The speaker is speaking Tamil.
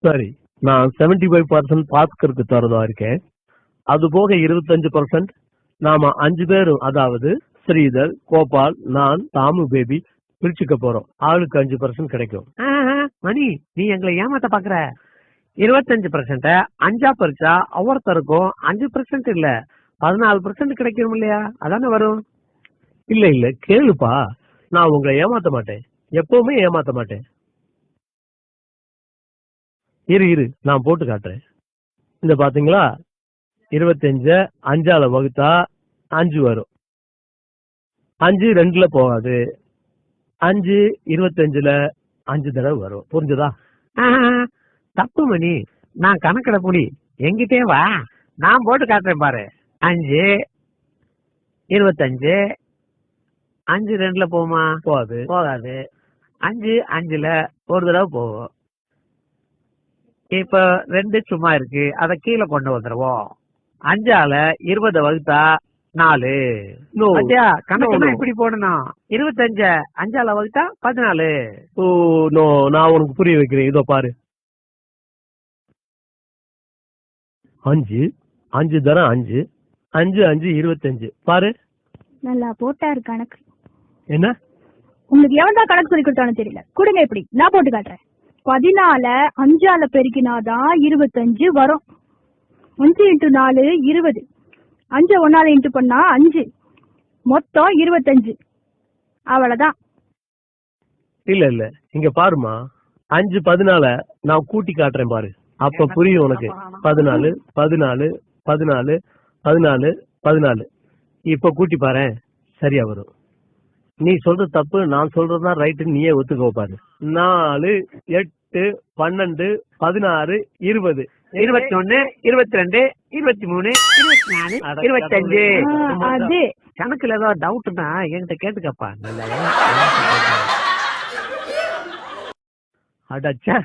சரி, நான் 75% பாஸ்கருக்கு தரதா இருக்கேன். அது போக 25% நாம 5 பேரும், அதாவது ஸ்ரீதர், கோபால், நான், தாமு பேபி பிரிச்சுக்க போறோம். ஆளுக்கு 5% கிடைக்கும். மணி, நீ எங்களை ஏமாத்த பாக்குற. 25% 5ஆ பறிச்சா ஒவ்வொருத்தருக்கும் 5% இல்ல 14% கிடைக்கும் இல்லையா? அதானே வரும். இல்ல இல்ல, கேளுப்பா, நான் உங்களை ஏமாத்த மாட்டேன், எப்பவுமே ஏமாத்த மாட்டேன். இரு நான் போட்டு காட்டுறேன். இந்த பாத்தீங்களா, 25 5ஆல வகுத்தா 5 வரும். 5 2ல போகாது. 5 25ல 5 தடவை வரும். புரிஞ்சுதா? தப்பு மணி, நான் கணக்கிட புலி, எங்கிட்டே வா, நான் போட்டு காட்டுறேன் பாரு. 5 25 5 2ல போகுமா? போகாது. 5 5ல ஒரு தடவை போகும். இப்ப 2 சும்மா இருக்கு, அத கீழே கொண்டு வந்துருவோம். 5ஆல 20 வகுத்தா 4. கணக்கு இப்படி போடணும். 25 5ஆல வகுத்தா 14. ஓ நோ, நான் உனக்கு புரிய வைக்கிறேன். இதோ பாரு, 5 5 தரம் 5 5 5 25. பாரு, நல்லா போட்டாரு கணக்கு. என்ன உங்களுக்கு எவன் தான் கணக்கு சொல்லி கொடுத்தானு தெரியல. கொடுங்க, இப்படி நான் போட்டு காட்டுறேன். 14 5ஆல பெருக்கினாதான் 25 வரும். 5 × 4 20. 5 1ஆல இன்ட்டு பண்ணா 5, மொத்தம் 25. அவ்வளவுதான். இல்ல இல்ல, இங்க பாருமா, 5 14 நான் கூட்டி காட்டுறேன் பாரு, அப்ப புரியும் உனக்கு. 14 14 14 14 14. இப்ப கூட்டி பாரு, சரியா வரும். நீ சொல்றது தப்பு, நான் சொல்றதுதான் ரைட்டு, நீயே ஒத்துக்கோ பாரு. 4 8 12 16 20 21 22 23 24 25. அது கணக்குல ஏதோ டவுட்னா என்கிட்ட கேட்டுக்கப்பா. அடச்சா,